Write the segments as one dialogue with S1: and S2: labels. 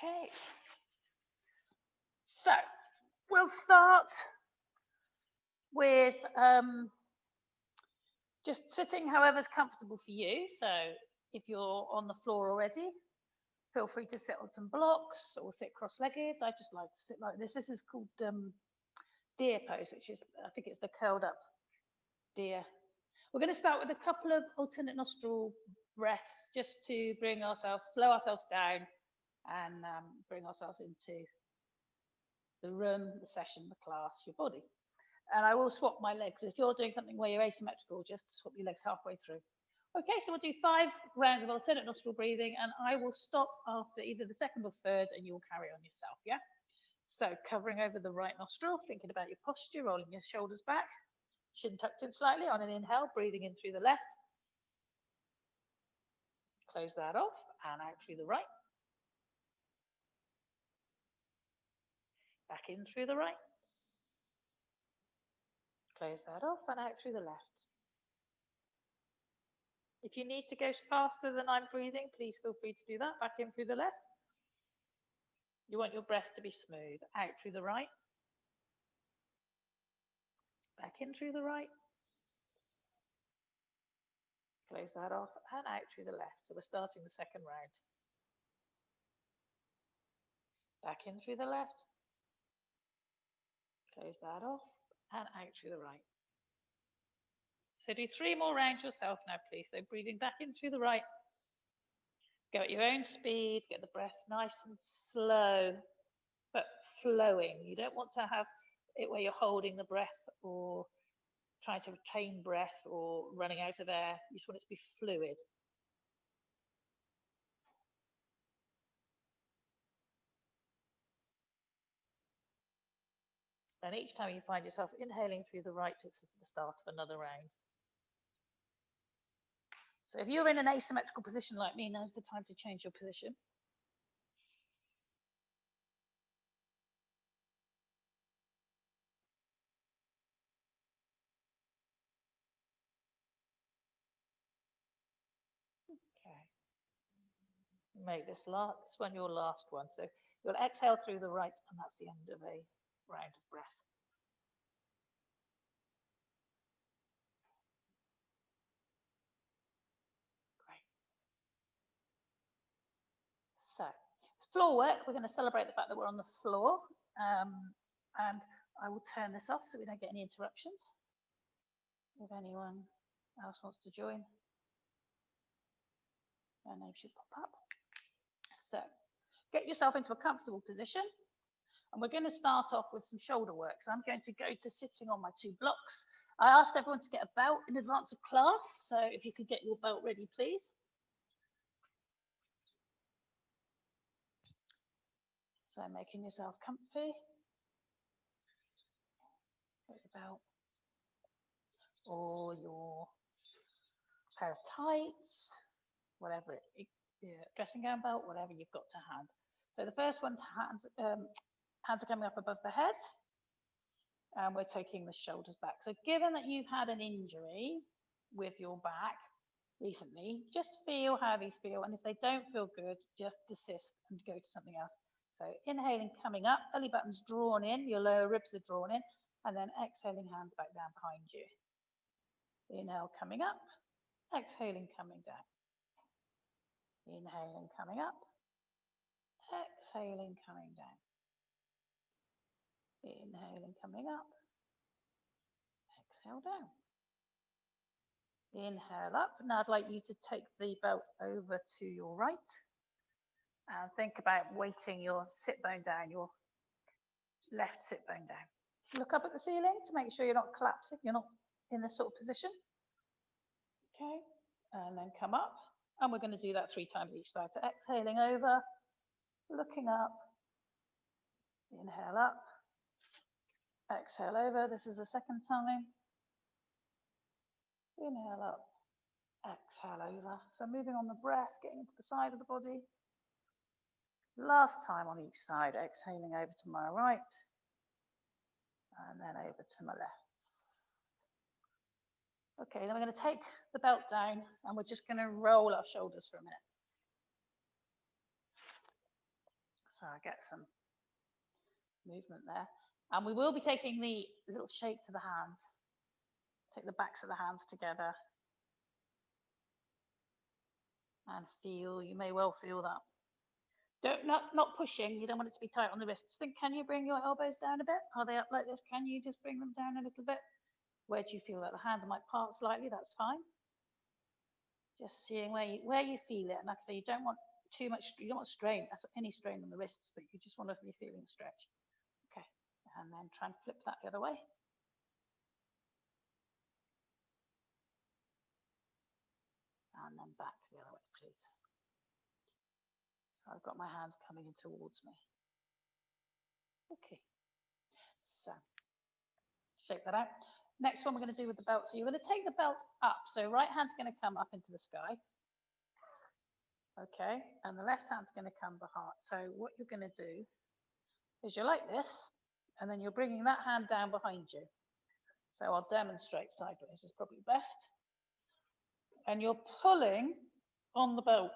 S1: Okay. So we'll start with just sitting however's comfortable for you. So if you're on the floor already, feel free to sit on some blocks or sit cross-legged. I just like to sit like this. This is called deer pose, which is, I think it's the curled up deer. We're going to start with a couple of alternate nostril breaths just to bring ourselves, slow ourselves down and bring ourselves into the room, the session, the class, your body. And I will swap my legs. If you're doing something where you're asymmetrical, just swap your legs halfway through. Okay, so we'll do 5 rounds of alternate nostril breathing, and I will stop after either the second or third, and you'll carry on yourself, yeah? So covering over the right nostril, thinking about your posture, rolling your shoulders back, chin tucked in slightly on an inhale, breathing in through the left. Close that off, and out through the right. Back in through the right. Close that off, and out through the left. If you need to go faster than I'm breathing, please feel free to do that. Back in through the left. You want your breath to be smooth. Out through the right. Back in through the right. Close that off and out through the left. So we're starting the second round. Back in through the left. Close that off and out through the right. So do 3 more rounds yourself now, please. So breathing back in through the right. Go at your own speed. Get the breath nice and slow, but flowing. You don't want to have it where you're holding the breath or trying to retain breath or running out of air. You just want it to be fluid. And each time you find yourself inhaling through the right, it's the start of another round. So if you're in an asymmetrical position like me, now's the time to change your position. Okay. Make this one your last one. So you'll exhale through the right, and that's the end of a round of breath. Great. So floor work, we're going to celebrate the fact that we're on the floor. And I will turn this off so we don't get any interruptions. If anyone else wants to join, their name should pop up. So get yourself into a comfortable position. And we're going to start off with some shoulder work. So I'm going to go to sitting on my 2 blocks. I asked everyone to get a belt in advance of class. So if you could get your belt ready, please. So making yourself comfy. Get your belt. Or your pair of tights, whatever, dressing gown belt, whatever you've got to hand. So the first one, hands are coming up above the head. And we're taking the shoulders back. So given that you've had an injury with your back recently, just feel how these feel. And if they don't feel good, just desist and go to something else. So inhaling, coming up, belly button's drawn in, your lower ribs are drawn in, and then exhaling, hands back down behind you. Inhale, coming up, exhaling, coming down. Inhaling, coming up, exhaling, coming down. Inhaling, coming up, exhale down. Inhale up. Now I'd like you to take the belt over to your right and think about weighting your sit bone down, your left sit bone down. Look up at the ceiling to make sure you're not collapsing, you're not in this sort of position. Okay, and then come up. And we're going to do that 3 times each side. So exhaling over, looking up, inhale up, exhale over. This is the second time. Inhale up, exhale over. So moving on the breath, getting into the side of the body. Last time on each side, exhaling over to my right and then over to my left. Okay, then we're going to take the belt down and we're just going to roll our shoulders for a minute. So So I get some movement there. And we will be taking the little shake to the hands. Take the backs of the hands together. And feel, you may well feel that. Not pushing, you don't want it to be tight on the wrists. Think, can you bring your elbows down a bit? Are they up like this? Can you just bring them down a little bit? Where do you feel that the hands might part slightly? That's fine. Just seeing where you feel it. And like I say, you don't want too much, you don't want strain, any strain on the wrists, but you just want to be feeling stretch. Okay, and then try and flip that the other way. And then back the other way, please. So I've got my hands coming in towards me. Okay, so shake that out. Next one we're going to do with the belt. So you're going to take the belt up. So right hand's going to come up into the sky. Okay, and the left hand's going to come behind. So what you're going to do is you're like this, and then you're bringing that hand down behind you. So I'll demonstrate sideways, is probably best. And you're pulling on the belt.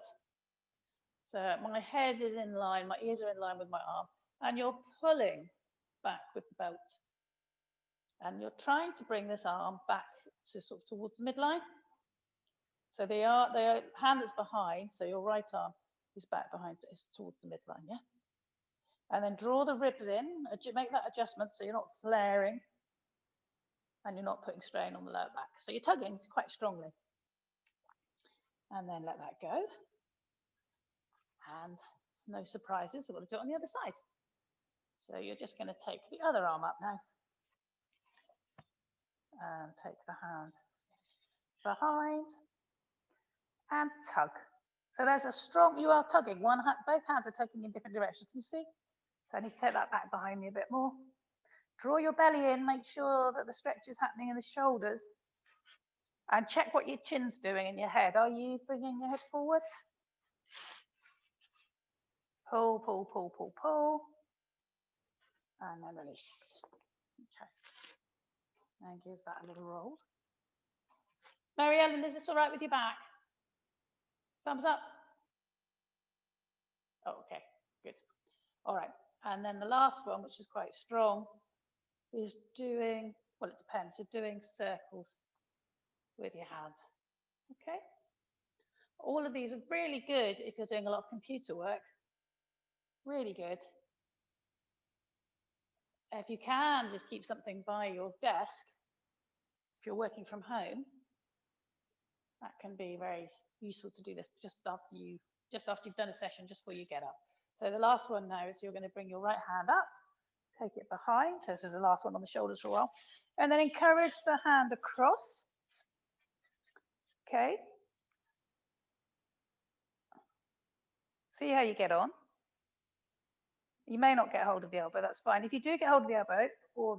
S1: So my head is in line, my ears are in line with my arm, and you're pulling back with the belt. And you're trying to bring this arm back to sort of towards the midline. So the hand that's behind, so your right arm is back behind, is towards the midline, yeah? And then draw the ribs in, make that adjustment so you're not flaring and you're not putting strain on the lower back. So you're tugging quite strongly. And then let that go. And no surprises, we're going to do it on the other side. So you're just going to take the other arm up now. And take the hand behind and tug. So there's a strong, you are tugging, both hands are tugging in different directions, you see? So I need to take that back behind me a bit more. Draw your belly in, make sure that the stretch is happening in the shoulders. And check what your chin's doing in your head. Are you bringing your head forward? Pull, pull, pull, pull, pull. And then release. Okay. And give that a little roll. Mary Ellen, is this all right with your back? Thumbs up. Oh, okay, good. All right. And then the last one, which is quite strong, is doing, well, it depends. You're doing circles with your hands. Okay. All of these are really good if you're doing a lot of computer work. Really good. If you can, just keep something by your desk. If you're working from home, that can be very useful to do this just after you've done a session, just before you get up. So the last one now is you're going to bring your right hand up, take it behind. So this is the last one on the shoulders for a while. And then encourage the hand across. Okay. See how you get on. You may not get hold of the elbow, that's fine. If you do get hold of the elbow, or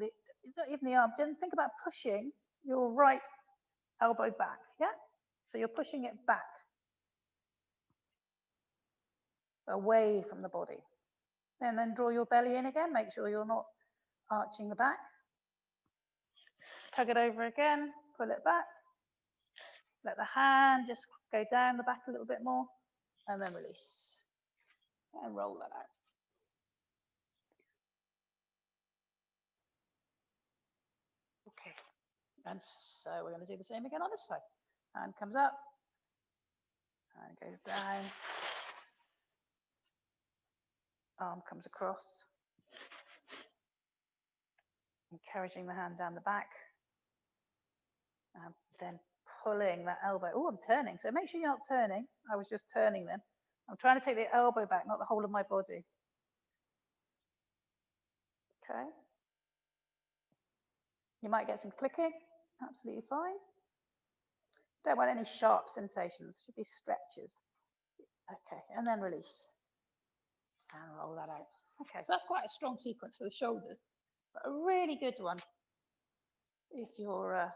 S1: even the arm, then think about pushing your right elbow back, yeah? So you're pushing it back, away from the body. And then draw your belly in again, make sure you're not arching the back. Tug it over again, pull it back. Let the hand just go down the back a little bit more, and then release. And roll that out. Okay, and so we're going to do the same again on this side. Hand comes up, and goes down. Arm comes across. Encouraging the hand down the back. And then pulling that elbow. Oh, I'm turning. So make sure you're not turning. I was just turning then. I'm trying to take the elbow back, not the whole of my body. Okay. You might get some clicking. Absolutely fine. Don't want any sharp sensations. Should be stretches. Okay, and then release. And roll that out. Okay, so that's quite a strong sequence for the shoulders, but a really good one if you're,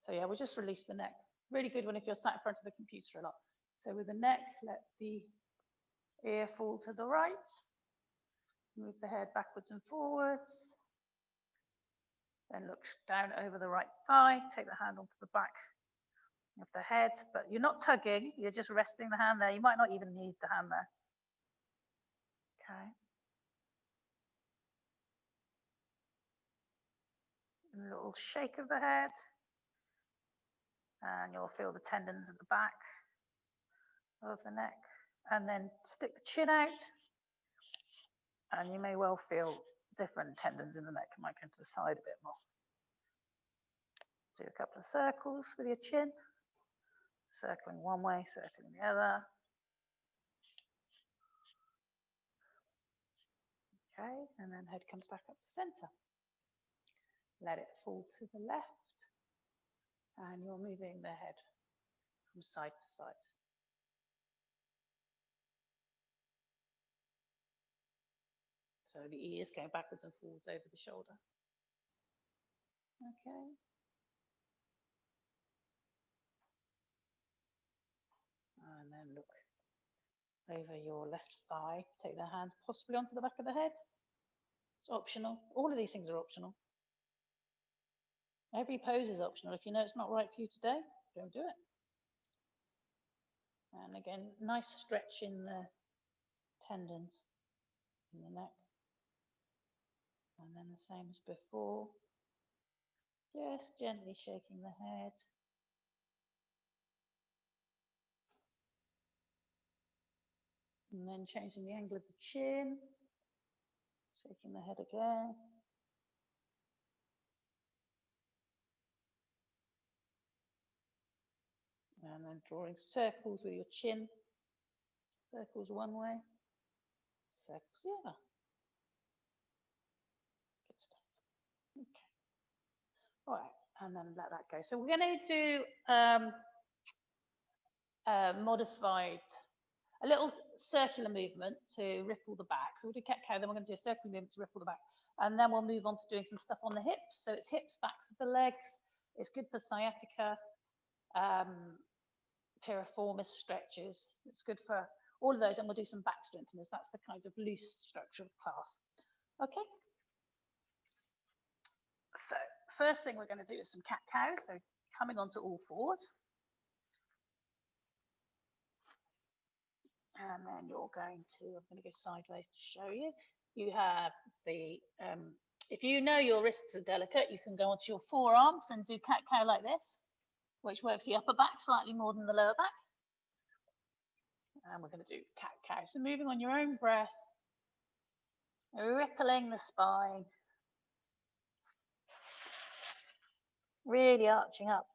S1: so yeah, we'll just release the neck. Really good one if you're sat in front of the computer a lot. So with the neck, let the ear fall to the right. Move the head backwards and forwards. Then look down over the right thigh. Take the hand onto the back of the head, but you're not tugging. You're just resting the hand there. You might not even need the hand there. Okay. little shake of the head, and you'll feel the tendons at the back of the neck, and then stick the chin out, and you may well feel different tendons in the neck. You might go to the side a bit more. Do a couple of circles with your chin, circling one way, circling the other. Okay, and then head comes back up to center. Let it fall to the left, and you're moving the head from side to side. So the ears going backwards and forwards over the shoulder. Okay. And then look over your left thigh. Take the hand possibly onto the back of the head. It's optional. All of these things are optional. Every pose is optional. If you know it's not right for you today, don't do it. And again, nice stretch in the tendons in the neck. And then the same as before. Just gently shaking the head. And then changing the angle of the chin. Shaking the head again. And then drawing circles with your chin. Circles one way, circles the other. Good stuff. Okay. All right, and then let that go. So we're going to do modified, a little circular movement to ripple the back. So we'll do cat-cow, then we're going to do a circular movement to ripple the back. And then we'll move on to doing some stuff on the hips. So it's hips, backs of the legs. It's good for sciatica, piriformis stretches. It's good for all of those, and we'll do some back strengtheners. That's the kind of loose structure of class. Okay. So first thing we're going to do is some cat-cows. So coming onto all fours. And then you're going to, I'm going to go sideways to show you. You have the, if you know your wrists are delicate, you can go onto your forearms and do cat-cow like this, which works the upper back slightly more than the lower back. And we're going to do cat-cow. So moving on your own breath, rippling the spine, really arching up,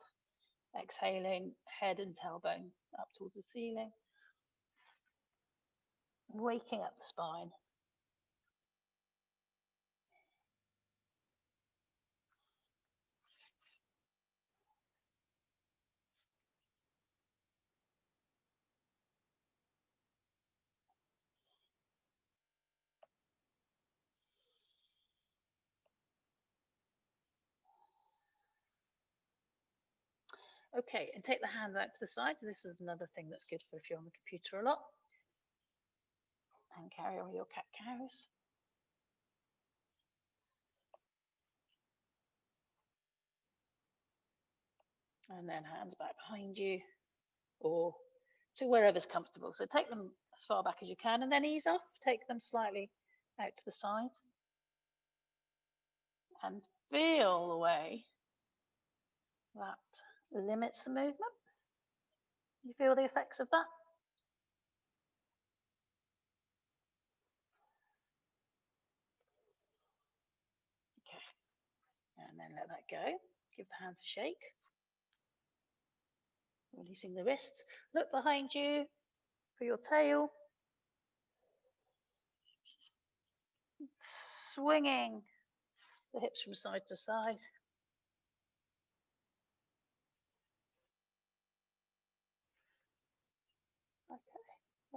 S1: exhaling, head and tailbone up towards the ceiling, waking up the spine. Okay, and take the hands out to the side. So this is another thing that's good for if you're on the computer a lot. And carry on with your cat-cows. And then hands back behind you or to wherever's comfortable. So take them as far back as you can and then ease off. Take them slightly out to the side. And feel the way that limits the movement. You feel the effects of that? Okay. And then let that go. Give the hands a shake. Releasing the wrists. Look behind you for your tail. Swinging the hips from side to side.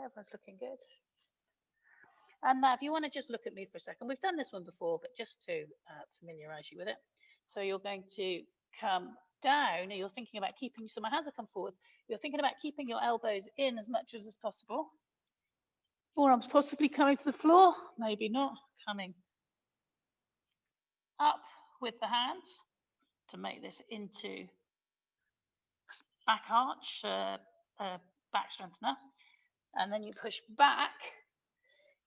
S1: Okay, everyone's looking good. And now if you want to just look at me for a second, we've done this one before, but just to familiarize you with it. So you're going to come down, and you're thinking about keeping, so my hands have come forward. You're thinking about keeping your elbows in as much as possible. Forearms possibly coming to the floor, maybe not, coming up with the hands to make this into back arch, back strengthener. And then you push back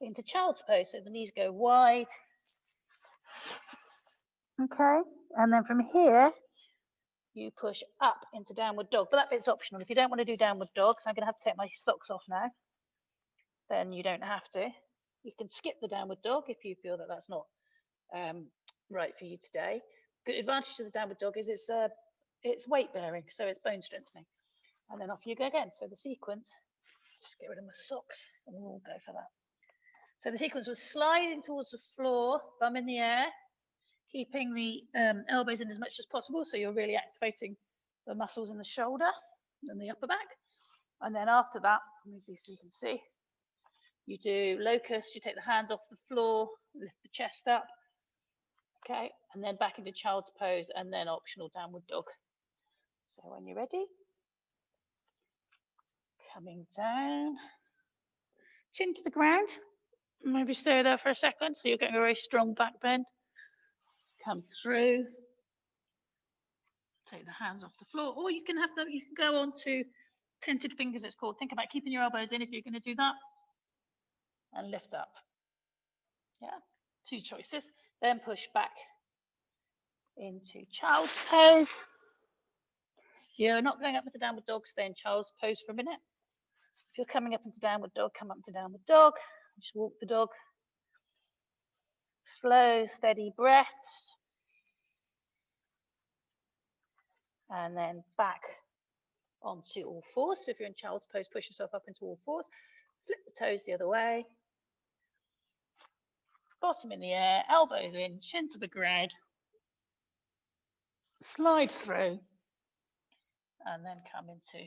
S1: into child's pose, so the knees go wide. Okay, And then from here, you push up into downward dog. But that bit's optional. If you don't want to do downward dog, so I'm going to have to take my socks off now, then you don't have to. You can skip the downward dog if you feel that that's not right for you today. Good advantage to the downward dog is it's weight bearing, so it's bone strengthening. And then off you go again. So the sequence, just get rid of my socks and we'll go for that. So the sequence was sliding towards the floor, bum in the air, keeping the elbows in as much as possible, so you're really activating the muscles in the shoulder and the upper back. And then after that, move these so you can see, you do locust, you take the hands off the floor, lift the chest up, okay, and then back into child's pose, and then optional downward dog. So when you're ready, coming down, chin to the ground, maybe stay there for a second, so you're getting a very strong back bend. Come through, take the hands off the floor, or you can have them, you can go on to tented fingers, it's called. Think about keeping your elbows in if you're going to do that, and lift up. Yeah, 2 choices. Then push back into child's pose. You're not going up into downward dog, stay in child's pose for a minute. If you're coming up into downward dog, come up into downward dog. Just walk the dog. Slow, steady breaths. And then back onto all fours. So if you're in child's pose, push yourself up into all fours. Flip the toes the other way. Bottom in the air, elbows in, chin to the ground. Slide through. And then come into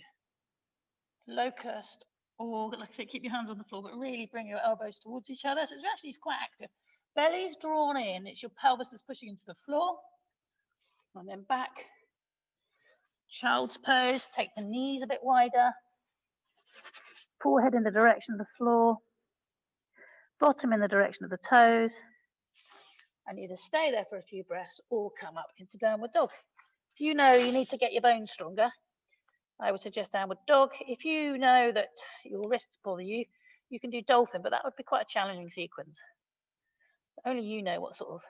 S1: locust. Or, like I say, keep your hands on the floor, but really bring your elbows towards each other. So it's actually quite active. Belly's drawn in. It's your pelvis that's pushing into the floor. And then back. Child's pose. Take the knees a bit wider. Forehead in the direction of the floor. Bottom in the direction of the toes. And either stay there for a few breaths or come up into downward dog. If you know you need to get your bones stronger, I would suggest downward dog. If you know that your wrists bother you, you can do dolphin, but that would be quite a challenging sequence. Only you know what sort of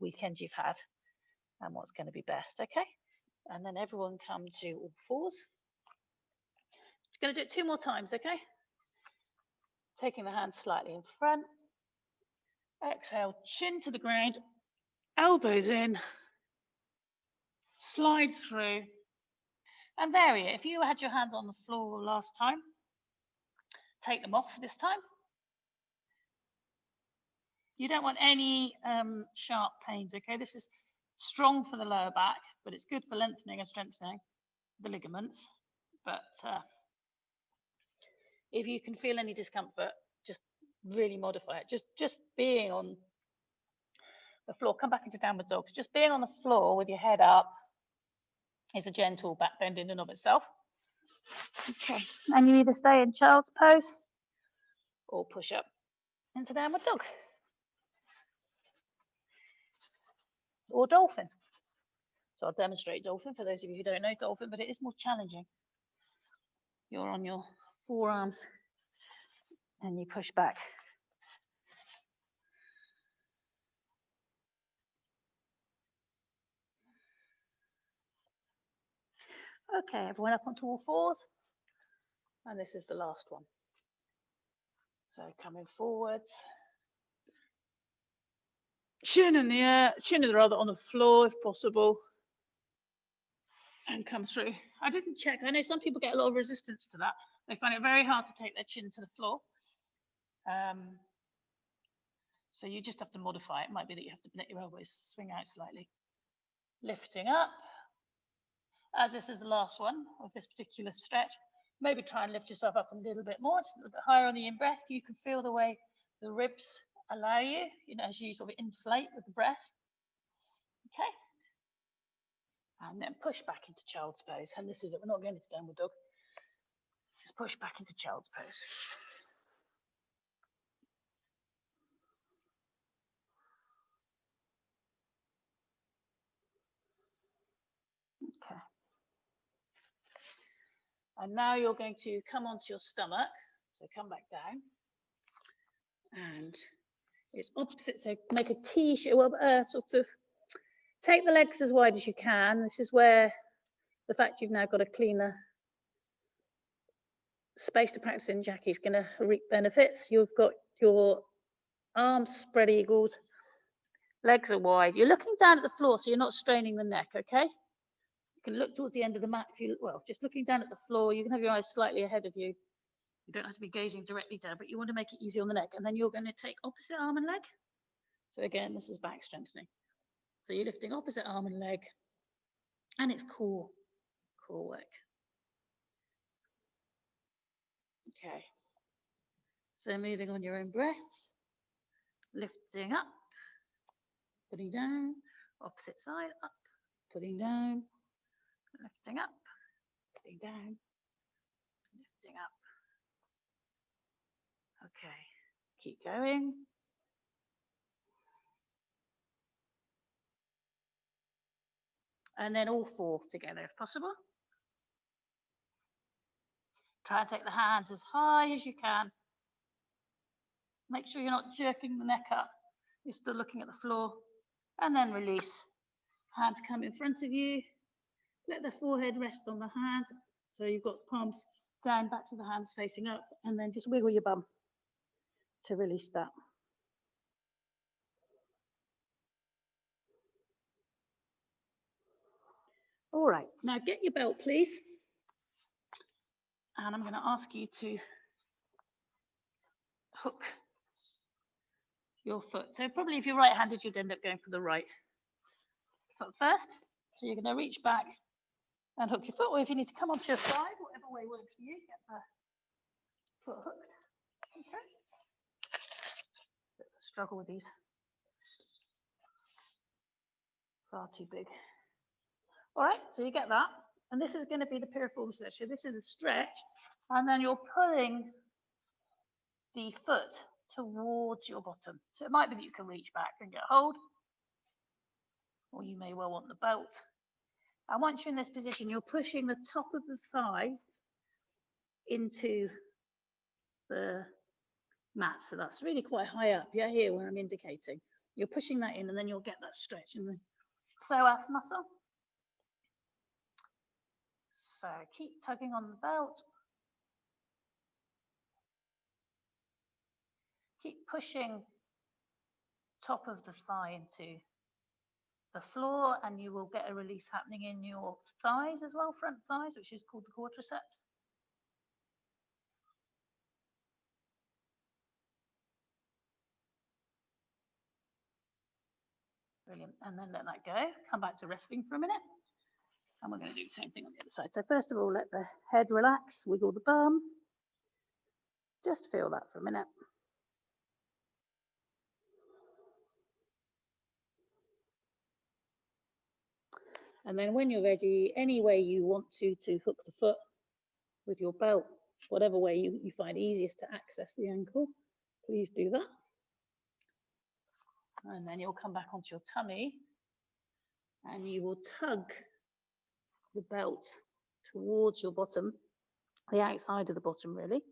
S1: weekend you've had and what's going to be best, okay? And then everyone come to all fours. Just going to do it 2 more times, okay? Taking the hands slightly in front. Exhale, chin to the ground, elbows in, slide through, and vary it. If you had your hands on the floor last time, take them off this time. You don't want any sharp pains, okay? This is strong for the lower back, but it's good for lengthening and strengthening the ligaments. But if you can feel any discomfort, just really modify it. Just being on the floor, come back into downward dogs. Just being on the floor with your head up is a gentle back bend in and of itself. Okay, and you either stay in child's pose or push up into downward dog or dolphin. So I'll demonstrate dolphin for those of you who don't know dolphin, but it is more challenging. You're on your forearms and you push back. Okay, everyone up onto all fours. And this is the last one. So coming forwards. Chin in the air, chin rather on the floor if possible. And come through. I didn't check. I know some people get a lot of resistance to that. They find it very hard to take their chin to the floor. So you just have to modify it. It might be that you have to let your elbows swing out slightly. Lifting up. As this is the last one of this particular stretch, maybe try and lift yourself up a little bit more, just a little bit higher on the in-breath. You can feel the way the ribs allow you, as you sort of inflate with the breath. Okay. And then push back into child's pose. And this is it. We're not going into downward dog. Just push back into child's pose. Okay. And now you're going to come onto your stomach. So come back down. And it's opposite. So make a T shape, sort of Take the legs as wide as you can. This is where the fact you've now got a cleaner space to practice in, Jackie, is going to reap benefits. You've got your arms spread eagled, legs are wide. You're looking down at the floor, so you're not straining the neck, okay? You can look towards the end of the mat if you, well, just looking down at the floor. You can have your eyes slightly ahead of you. You don't have to be gazing directly down, but you want to make it easy on the neck. And then you're going to take opposite arm and leg. So again, this is back strengthening. So you're lifting opposite arm and leg, and it's core work. Okay. So moving on your own breath, lifting up, putting down, opposite side, up, putting down, lifting up, putting down, lifting up. Okay, keep going. And then all four together if possible. Try and take the hands as high as you can. Make sure you're not jerking the neck up. You're still looking at the floor. And then release. Hands come in front of you. Let the forehead rest on the hand. So you've got palms down, back to the hands facing up. And then just wiggle your bum to release that. All right, now get your belt, please. And I'm going to ask you to hook your foot. So probably if you're right-handed, you'd end up going for the right foot first. So you're going to reach back and hook your foot, or if you need to come onto your side, whatever way works for you, get the foot hooked. Okay. Struggle with these. Far too big. All right, so you get that. And this is going to be the piriform stretch. So this is a stretch, and then you're pulling the foot towards your bottom. So it might be that you can reach back and get hold, or you may well want the belt. And once you're in this position, you're pushing the top of the thigh into the mat. So that's really quite high up. Yeah, here where I'm indicating. You're pushing that in, and then you'll get that stretch in the psoas muscle. So keep tugging on the belt. Keep pushing top of the thigh into the floor, and you will get a release happening in your thighs as well, front thighs, which is called the quadriceps. Brilliant. And then let that go. Come back to resting for a minute. And we're going to do the same thing on the other side. So first of all, let the head relax, wiggle the bum. Just feel that for a minute. And then when you're ready, any way you want to hook the foot with your belt, whatever way you find easiest to access the ankle, please do that. And then you'll come back onto your tummy and you will tug the belt towards your bottom, the outside of the bottom really,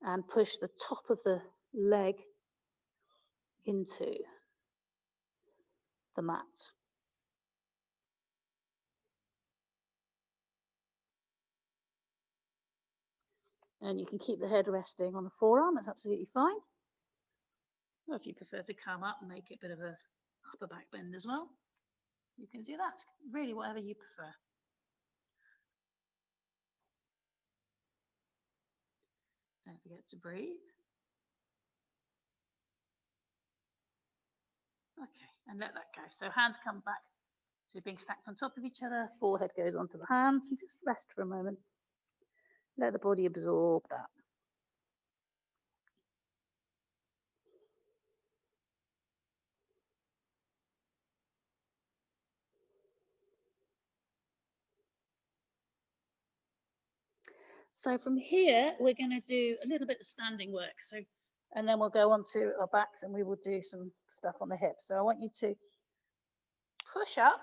S1: and push the top of the leg into the mat. And you can keep the head resting on the forearm, that's absolutely fine. Or if you prefer to come up and make it a bit of a upper back bend as well, you can do that. Really whatever you prefer. Don't forget to breathe. Okay, and let that go. So hands come back to being stacked on top of each other, forehead goes onto the hands, and just rest for a moment. Let the body absorb that. So from here, we're going to do a little bit of standing work. So, and then we'll go on to our backs and we will do some stuff on the hips. So I want you to push up,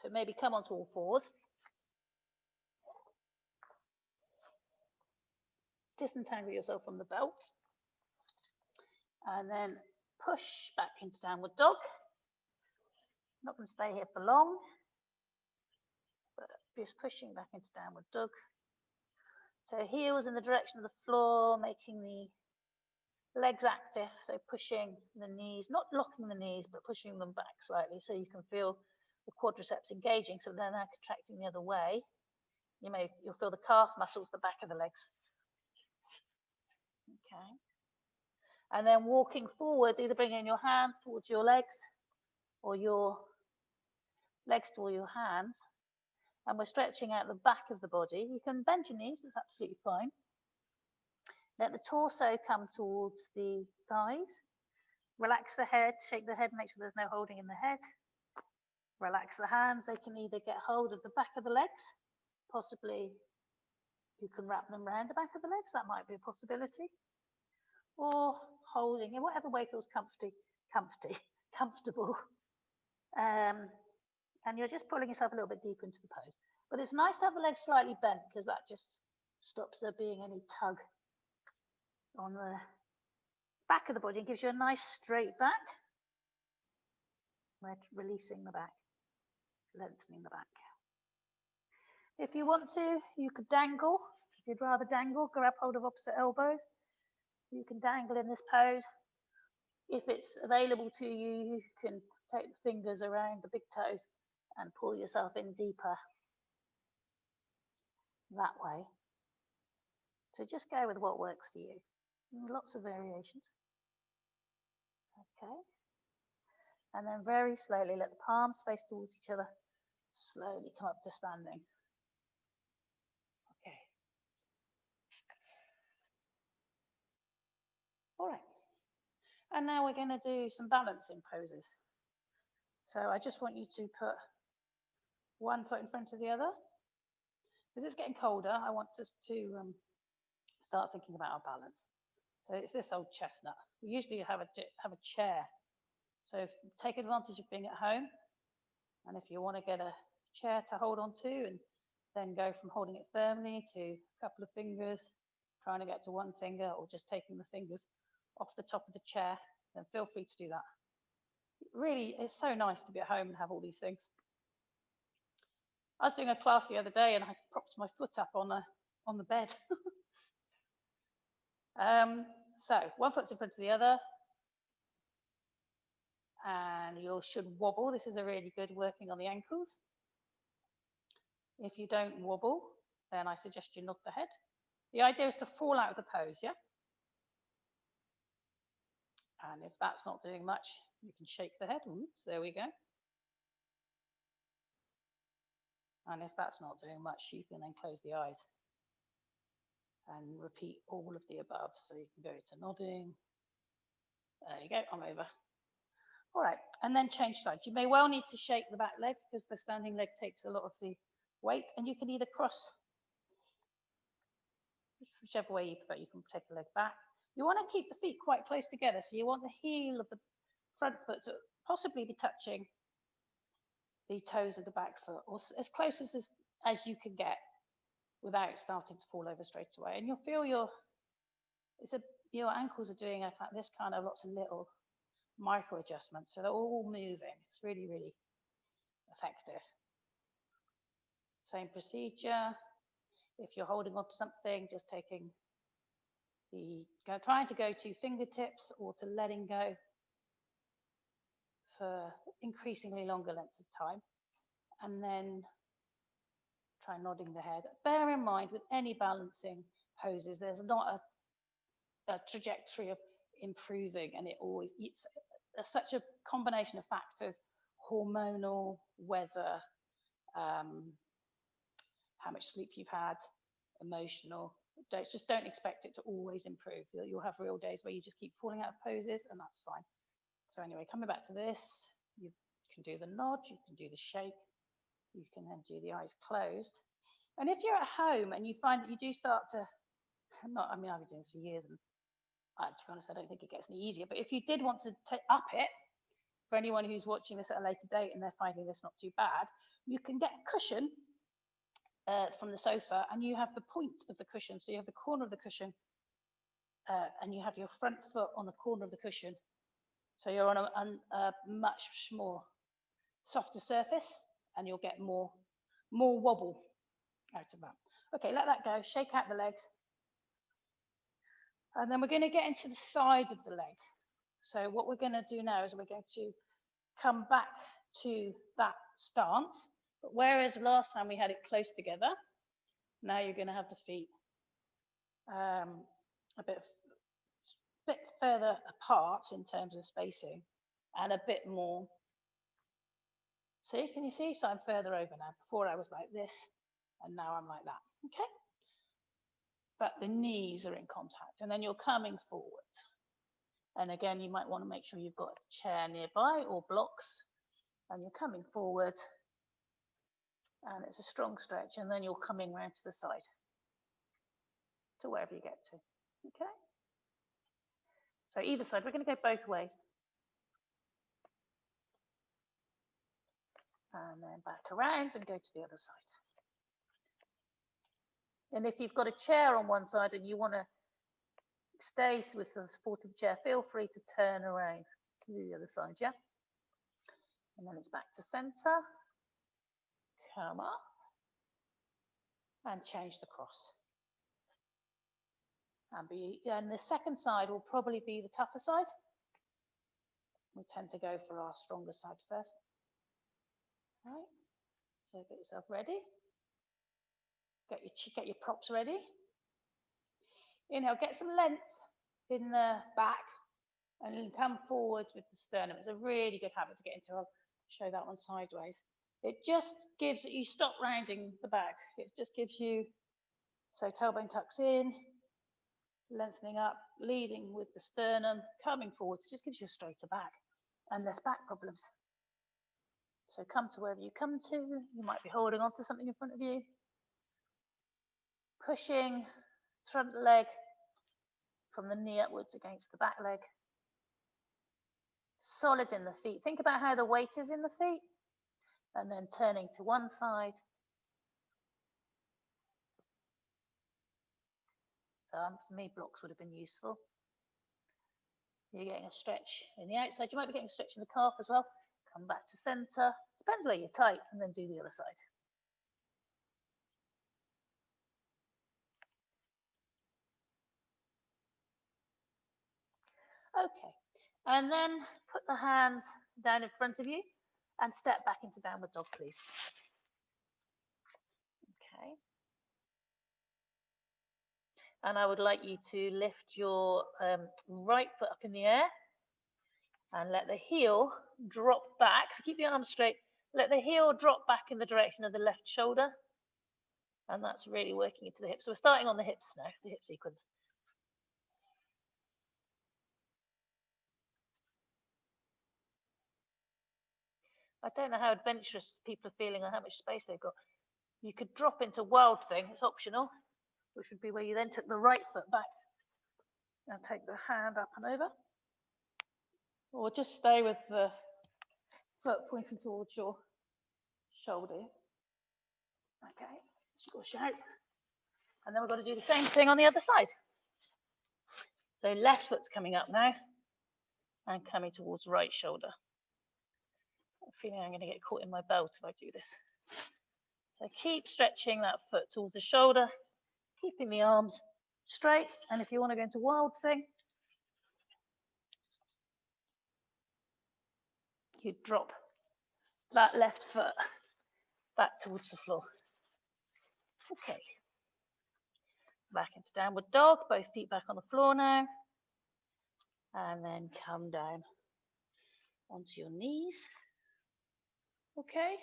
S1: so maybe come onto all fours. Disentangle yourself from the belt. And then push back into downward dog. Not going to stay here for long, but just pushing back into downward dog. So heels in the direction of the floor, making the legs active, so pushing the knees, not locking the knees, but pushing them back slightly so you can feel the quadriceps engaging, so they're now contracting the other way. You'll feel the calf muscles, the back of the legs. Okay. And then walking forward, either bringing your hands towards your legs or your legs toward your hands. And we're stretching out the back of the body. You can bend your knees, it's absolutely fine. Let the torso come towards the thighs. Relax the head, shake the head, make sure there's no holding in the head. Relax the hands, they can either get hold of the back of the legs, possibly you can wrap them around the back of the legs, that might be a possibility. Or holding in whatever way feels comfortable. And you're just pulling yourself a little bit deeper into the pose. But it's nice to have the legs slightly bent because that just stops there being any tug on the back of the body and gives you a nice straight back. We're releasing the back, lengthening the back. If you want to, you could dangle. If you'd rather dangle, grab hold of opposite elbows. You can dangle in this pose. If it's available to you, you can take the fingers around the big toes and pull yourself in deeper that way. So just go with what works for you. Lots of variations. Okay. And then very slowly let the palms face towards each other. Slowly come up to standing. Okay. All right. And now we're going to do some balancing poses. So I just want you to put one foot in front of the other. As it's getting colder, I want us to start thinking about our balance. So it's this old chestnut. We usually have a chair. So take advantage of being at home. And if you want to get a chair to hold on to and then go from holding it firmly to a couple of fingers, trying to get to one finger, or just taking the fingers off the top of the chair, then feel free to do that. It really is so nice to be at home and have all these things. I was doing a class the other day and I propped my foot up on the bed. So one foot's in front of the other, and you should wobble. This is a really good working on the ankles. If you don't wobble, then I suggest you nod the head. The idea is to fall out of the pose, yeah? And if that's not doing much, you can shake the head. Oops, there we go. And if that's not doing much, you can then close the eyes and repeat all of the above. So you can go to nodding. There you go, I'm over. All right, and then change sides. You may well need to shake the back leg because the standing leg takes a lot of the weight, and you can either cross, whichever way you prefer, you can take the leg back. You want to keep the feet quite close together, so you want the heel of the front foot to possibly be touching the toes of the back foot, or as close as you can get without starting to fall over straight away. And you'll feel your ankles are doing this kind of lots of little micro adjustments, so they're all moving. It's really, really effective. Same procedure. If you're holding on to something, just taking trying to go to fingertips or to letting go for increasingly longer lengths of time, and then try nodding the head. Bear in mind, with any balancing poses, there's not a trajectory of improving, and it's such a combination of factors: hormonal, weather, how much sleep you've had, emotional. Just don't expect it to always improve. You'll have real days where you just keep falling out of poses, and that's fine. So anyway, coming back to this, you can do the nod, you can do the shake, you can then do the eyes closed. And if you're at home and you find that you do start to, I've been doing this for years, and to be honest, I don't think it gets any easier, but if you did want to up it, for anyone who's watching this at a later date and they're finding this not too bad, you can get a cushion from the sofa, and you have the point of the cushion. So you have the corner of the cushion, and you have your front foot on the corner of the cushion. So you're on a much more softer surface, and you'll get more wobble out of that. Okay, let that go, shake out the legs. And then we're going to get into the side of the leg. So what we're going to do now is we're going to come back to that stance. But whereas last time we had it close together, now you're going to have the feet a bit further apart in terms of spacing and a bit more. See, can you see? So I'm further over now. Before I was like this, and now I'm like that. Okay? But the knees are in contact, and then you're coming forward. And again, you might want to make sure you've got a chair nearby or blocks, and you're coming forward, and it's a strong stretch, and then you're coming round to the side, to wherever you get to. Okay? So either side, we're going to go both ways. And then back around and go to the other side. And if you've got a chair on one side and you want to stay with the support of the chair, feel free to turn around to the other side, yeah? And then it's back to center. Come up. And change the cross. And the second side will probably be the tougher side. We tend to go for our stronger side first. All right. So get yourself ready. Get your props ready. Inhale, get some length in the back and come forwards with the sternum. It's a really good habit to get into. I'll show that one sideways. It just gives you stop rounding the back. It just gives you, so tailbone tucks in, lengthening up, leading with the sternum, coming forwards. It just gives you a straighter back and less back problems. So come to wherever you come to. You might be holding on to something in front of you. Pushing front leg from the knee upwards against the back leg. Solid in the feet. Think about how the weight is in the feet. And then turning to one side. So for me, blocks would have been useful. You're getting a stretch in the outside. You might be getting a stretch in the calf as well. Come back to center. Depends where you're tight, and then do the other side. Okay, and then put the hands down in front of you and step back into downward dog, please. Okay. And I would like you to lift your right foot up in the air and let the heel drop back. So keep the arms straight. Let the heel drop back in the direction of the left shoulder. And that's really working into the hips. So we're starting on the hips now, the hip sequence. I don't know how adventurous people are feeling or how much space they've got. You could drop into wild thing, it's optional, which would be where you then took the right foot back and take the hand up and over. Or just stay with the foot pointing towards your shoulder. Okay, squish out. And then we've got to do the same thing on the other side. So left foot's coming up now and coming towards right shoulder. I'm feeling I'm going to get caught in my belt if I do this. So keep stretching that foot towards the shoulder, keeping the arms straight. And if you want to go into wild thing, you drop that left foot back towards the floor. Okay. Back into downward dog, both feet back on the floor now. And then come down onto your knees. Okay.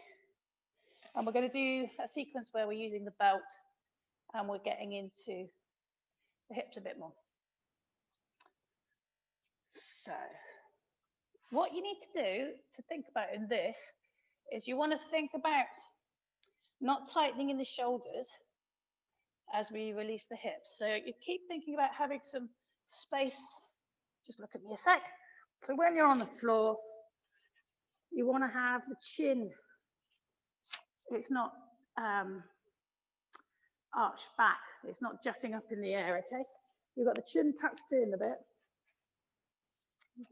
S1: And we're going to do a sequence where we're using the belt and we're getting into the hips a bit more. So what you need to do to think about in this is you want to think about not tightening in the shoulders as we release the hips. So you keep thinking about having some space. Just look at me a sec. So when you're on the floor, you want to have the chin. It's not arched back. It's not jutting up in the air, okay? You've got the chin tucked in a bit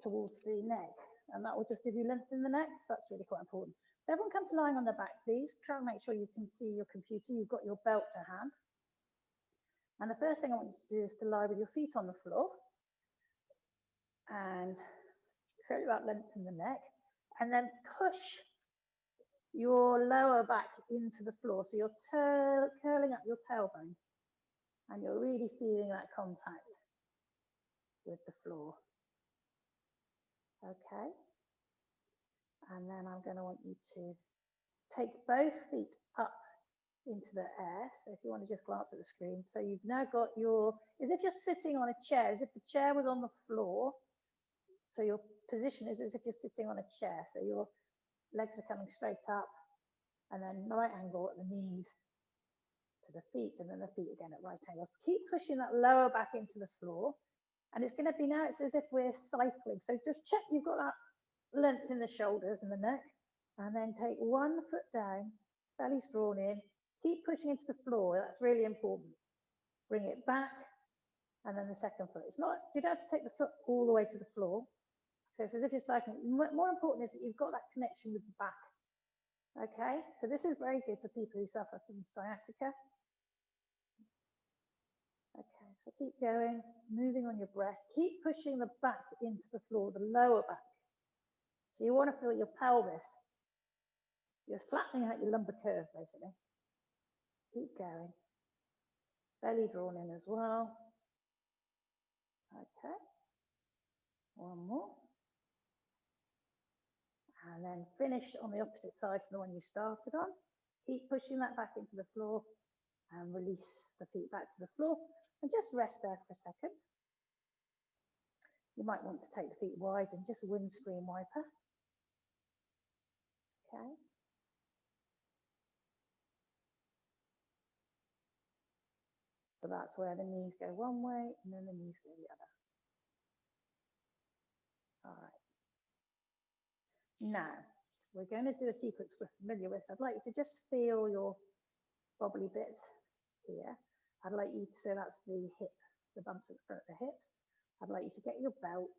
S1: towards the neck. and that will just give you length in the neck. So that's really quite important. So everyone come to lying on their back, please. Try and make sure you can see your computer. You've got your belt to hand. And the first thing I want you to do is to lie with your feet on the floor and create that length in the neck, and then push your lower back into the floor. So you're curling up your tailbone and you're really feeling that contact with the floor. Okay. And then I'm going to want you to take both feet up into the air. So if you want to just glance at the screen. So you've now got as if you're sitting on a chair, as if the chair was on the floor. So your position is as if you're sitting on a chair. So your legs are coming straight up, and then right angle at the knees to the feet, and then the feet again at right angles. Keep pushing that lower back into the floor. And it's going to be now, it's as if we're cycling. So just check you've got that length in the shoulders and the neck, and then take one foot down, belly's drawn in, keep pushing into the floor. That's really important. Bring it back, and then the second foot. It's not, you don't have to take the foot all the way to the floor. So it's as if you're cycling. More important is that you've got that connection with the back. Okay, so this is very good for people who suffer from sciatica. Okay, so keep going, moving on your breath. Keep pushing the back into the floor, the lower back. So you want to feel your pelvis. You're flattening out your lumbar curve, basically. Keep going. Belly drawn in as well. Okay. One more. And then finish on the opposite side from the one you started on. Keep pushing that back into the floor and release the feet back to the floor. And just rest there for a second. You might want to take the feet wide and just windscreen wiper. Okay. So that's where the knees go one way and then the knees go the other. All right. Now, we're going to do a sequence we're familiar with. I'd like you to just feel your bobbly bits here. I'd like you to, so that's the hip, the bumps at the front of the hips. I'd like you to get your belt,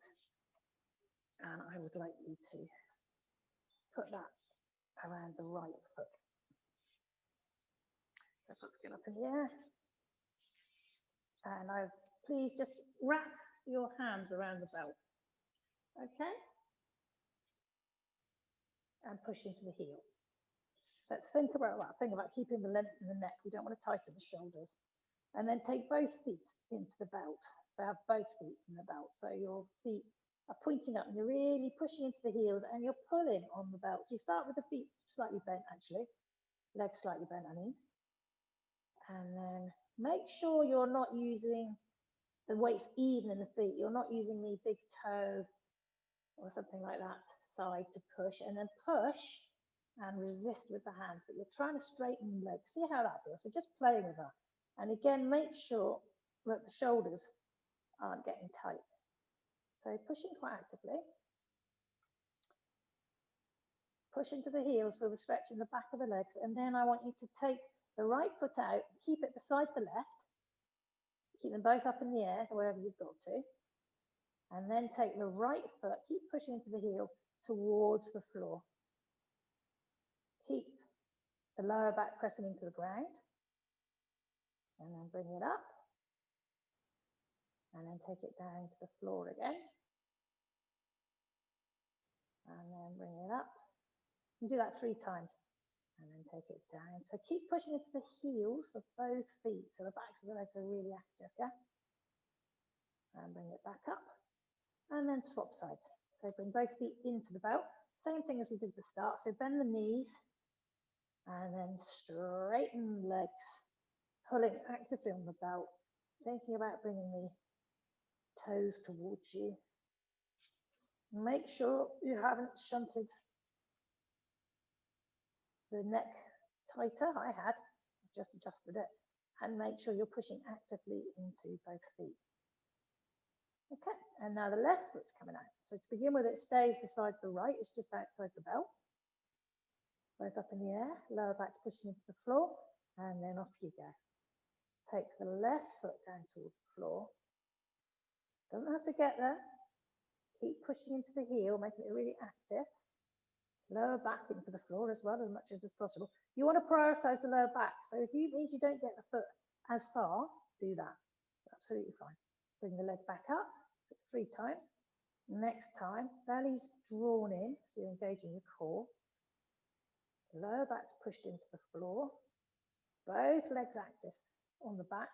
S1: and I would like you to put that around the right foot. So foot's going up in the air. And please just wrap your hands around the belt. Okay? And push into the heel. Let's think about that. Think about keeping the length in the neck. We don't want to tighten the shoulders. And then take both feet into the belt. So have both feet in the belt. So your feet are pointing up and you're really pushing into the heels and you're pulling on the belt. So you start with the feet slightly bent, actually. Legs slightly bent, I mean. And then make sure you're not using the weights even in the feet. You're not using the big toe or something like that side to push. And then push and resist with the hands, but you're trying to straighten the legs. See how that feels. So just playing with that. And again, make sure that the shoulders aren't getting tight. So pushing quite actively. Push into the heels for the stretch in the back of the legs. And then I want you to take the right foot out, keep it beside the left. Keep them both up in the air, wherever you've got to. And then take the right foot, keep pushing into the heel towards the floor. Keep the lower back pressing into the ground. And then bring it up. And then take it down to the floor again. And then bring it up. And do that 3 times. And then take it down. So keep pushing into the heels of both feet. So the backs of the legs are really active, yeah? And bring it back up. And then swap sides. So bring both feet into the belt. Same thing as we did at the start. So bend the knees. And then straighten the legs. Pulling actively on the belt. Thinking about bringing the toes towards you. Make sure you haven't shunted the neck tighter. I had. I've just adjusted it. And make sure you're pushing actively into both feet. Okay, and now the left foot's coming out. So to begin with, it stays beside the right. It's just outside the belt. Both up in the air. Lower back's pushing into the floor. And then off you go. Take the left foot down towards the floor. Doesn't have to get there. Keep pushing into the heel, making it really active. Lower back into the floor as well, as much as is possible. You want to prioritize the lower back. So if it means you don't get the foot as far, do that. Absolutely fine. Bring the leg back up, so 3 times. Next time, belly's drawn in, so you're engaging your core. Lower back's pushed into the floor. Both legs active on the back.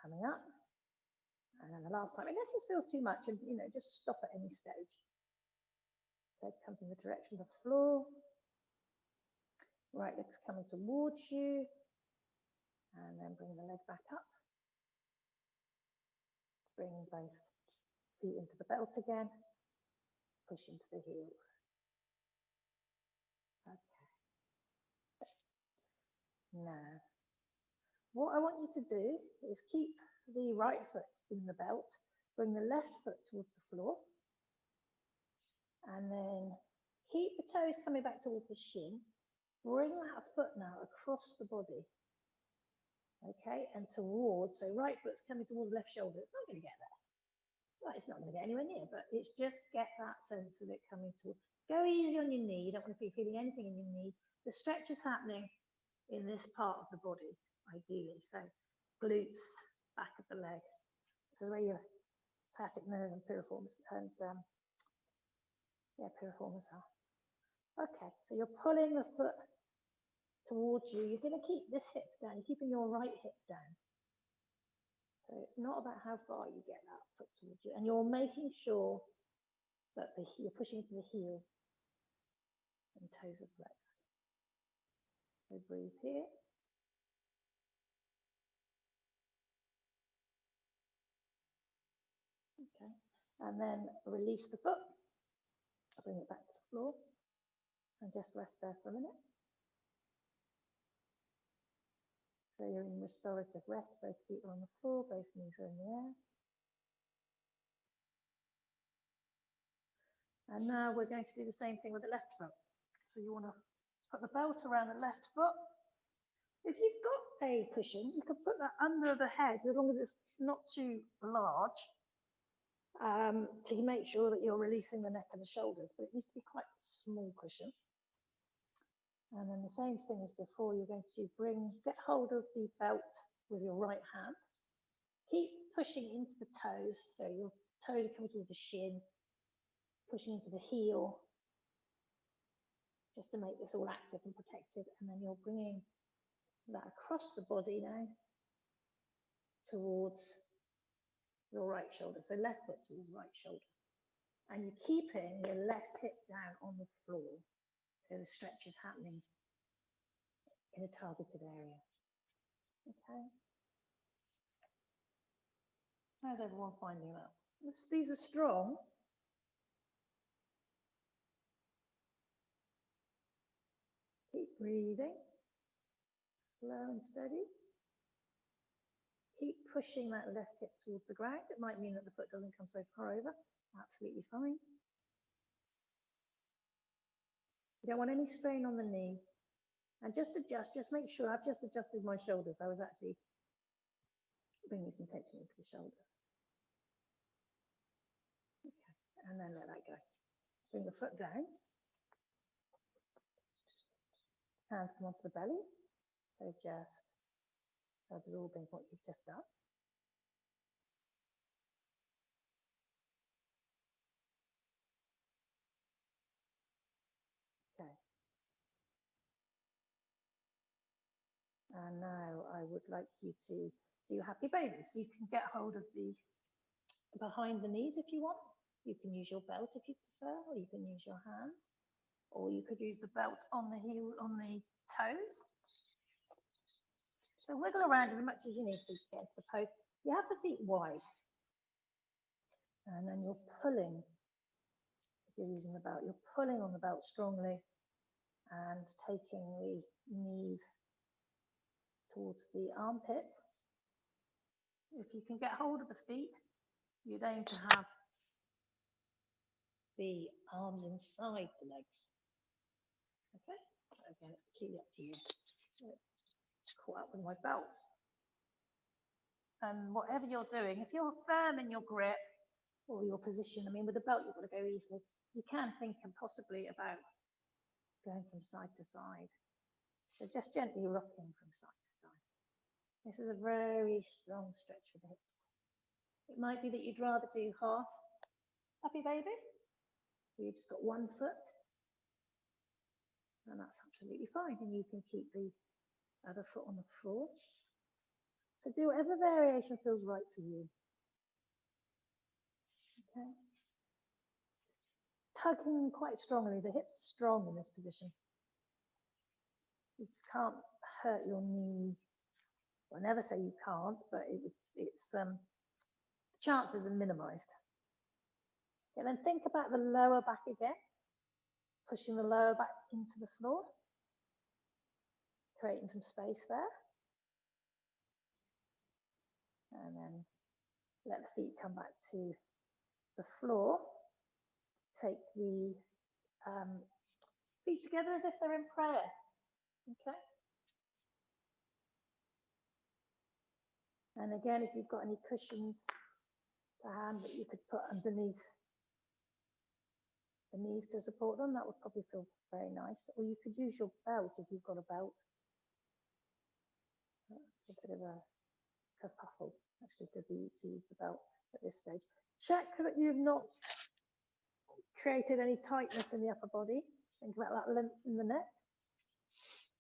S1: Coming up. And then the last time, unless this feels too much, and just stop at any stage. Leg comes in the direction of the floor. Right leg's coming towards you. And then bring the leg back up. Bring both feet into the belt again. Push into the heels. Okay. Now, what I want you to do is keep the right foot in the belt. Bring the left foot towards the floor. And then keep the toes coming back towards the shin. Bring that foot now across the body. Okay, and towards, so right foot's coming towards left shoulder. It's not going to get there. Well, it's not going to get anywhere near, but it's just get that sense of it coming to. Go easy on your knee. You don't want to be feeling anything in your knee. The stretch is happening in this part of the body, ideally. So glutes, back of the leg. This is where your sciatic nerve and piriformis piriformis are. Okay, so you're pulling the foot towards you. You're going to keep this hip down. You're keeping your right hip down. So it's not about how far you get that foot towards you. And you're making sure that you're pushing into the heel and toes are flexed. So breathe here. Okay. And then release the foot. Bring it back to the floor. And just rest there for a minute. So you're in restorative rest. Both feet are on the floor. Both knees are in the air. And now we're going to do the same thing with the left foot. So you want to put the belt around the left foot. If you've got a cushion, you can put that under the head as long as it's not too large to make sure that you're releasing the neck and the shoulders, but it needs to be quite a small cushion. And then the same thing as before, you're going to get hold of the belt with your right hand. Keep pushing into the toes, so your toes are coming towards the shin, pushing into the heel, just to make this all active and protected. And then you're bringing that across the body now towards your right shoulder. So left foot towards right shoulder. And you're keeping your left hip down on the floor. So the stretch is happening in a targeted area. Okay. How's everyone finding that? These are strong. Keep breathing. Slow and steady. Keep pushing that left hip towards the ground. It might mean that the foot doesn't come so far over. Absolutely fine. You don't want any strain on the knee. And just adjust, just make sure. I've just adjusted my shoulders. I was actually bringing some tension into the shoulders. Okay, and then let that go. Bring the foot down. Hands come onto the belly. So just absorbing what you've just done. Okay. And now I would like you to do happy baby. So you can get hold of the behind the knees if you want. You can use your belt if you prefer, or you can use your hands, or you could use the belt on the heel, on the toes. So wiggle around as much as you need to get into the pose. You have the feet wide. And then you're pulling, if you're using the belt, you're pulling on the belt strongly and taking the knees towards the armpits. If you can get hold of the feet, you'd aim to have the arms inside the legs. Okay, again, it's completely up to you. Caught up with my belt. And whatever you're doing, if you're firm in your grip, or your position. I mean, with a belt, you've got to go easily. You can think and possibly about going from side to side. So just gently rocking from side to side. This is a very strong stretch for the hips. It might be that you'd rather do half happy baby, where you've just got one foot, and that's absolutely fine. And you can keep the other foot on the floor. So do whatever variation feels right for you. Okay. Tugging quite strongly. The hips are strong in this position. You can't hurt your knee. Well, I never say you can't, but the chances are minimized. And then think about the lower back again, pushing the lower back into the floor, creating some space there. And then let the feet come back to the floor. Take the feet together as if they're in prayer. Okay. And again, if you've got any cushions to hand that you could put underneath the knees to support them, that would probably feel very nice. Or you could use your belt if you've got a belt. It's a bit of a kerfuffle, actually, to use the belt at this stage. Check that you've not created any tightness in the upper body. Think about that length in the neck.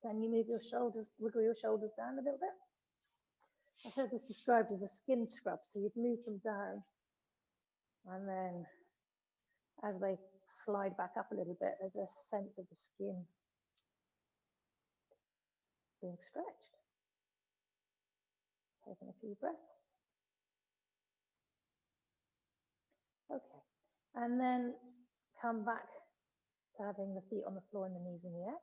S1: Can you move your shoulders, wiggle your shoulders down a little bit? I've heard this described as a skin scrub. So you'd move them down, and then as they slide back up a little bit, there's a sense of the skin being stretched. Taking a few breaths. Okay, and then come back to having the feet on the floor and the knees in the air.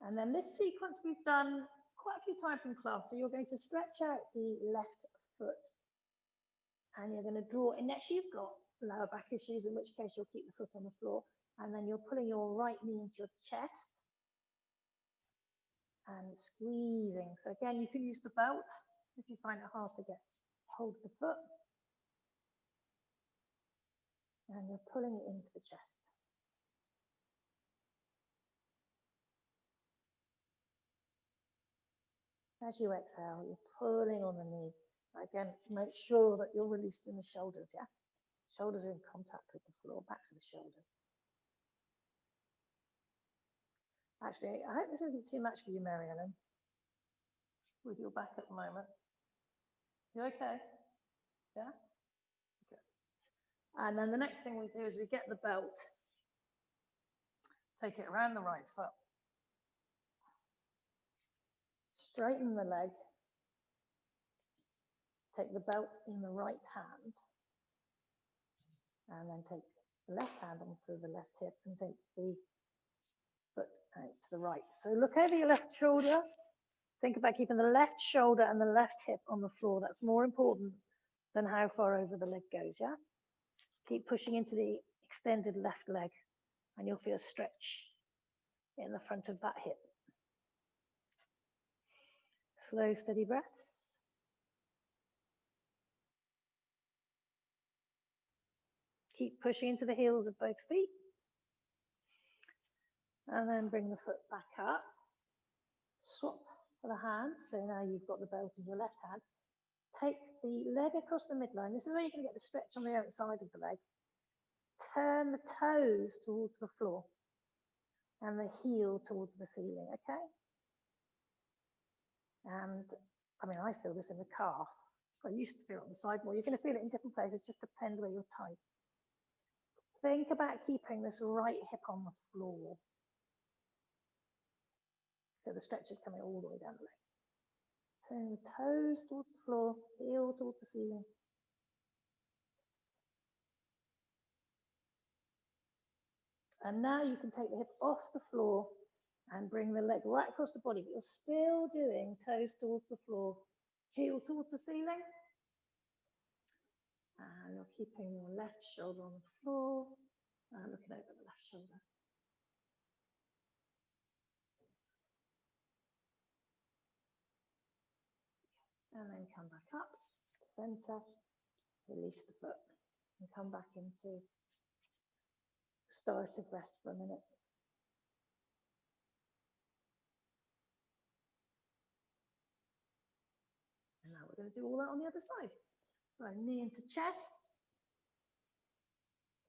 S1: And then this sequence we've done quite a few times in class. So you're going to stretch out the left foot, and you're going to draw, unless you've got lower back issues, in which case you'll keep the foot on the floor, and then you're pulling your right knee into your chest and squeezing. So again, you can use the belt if you find it hard to get hold of the foot, and you're pulling it into the chest. As you exhale, you're pulling on the knee. Again, make sure that you're released in the shoulders, yeah? Shoulders are in contact with the floor, backs of the shoulders. Actually, I hope this isn't too much for you, Mary Ellen, with your back at the moment. You okay? Yeah? Okay. And then the next thing we do is we get the belt, take it around the right foot, straighten the leg, take the belt in the right hand, and then take the left hand onto the left hip and take the foot out to the right. So look over your left shoulder. Think about keeping the left shoulder and the left hip on the floor. That's more important than how far over the leg goes, yeah? Keep pushing into the extended left leg, and you'll feel a stretch in the front of that hip. Slow, steady breaths. Keep pushing into the heels of both feet. And then bring the foot back up. Swap for the hands. So now you've got the belt in your left hand. Take the leg across the midline. This is where you're going to get the stretch on the outside of the leg. Turn the toes towards the floor and the heel towards the ceiling, okay? And I mean, I feel this in the calf. I used to feel it on the side more. You're going to feel it in different places, just depends where you're tight. Think about keeping this right hip on the floor. So the stretch is coming all the way down the leg. Turn the toes towards the floor, heel towards the ceiling. And now you can take the hip off the floor and bring the leg right across the body, but you're still doing toes towards the floor, heel towards the ceiling. And you're keeping your left shoulder on the floor, looking over the left shoulder. And then come back up, center, release the foot, and come back into restorative rest for a minute. And now we're going to do all that on the other side. So knee into chest.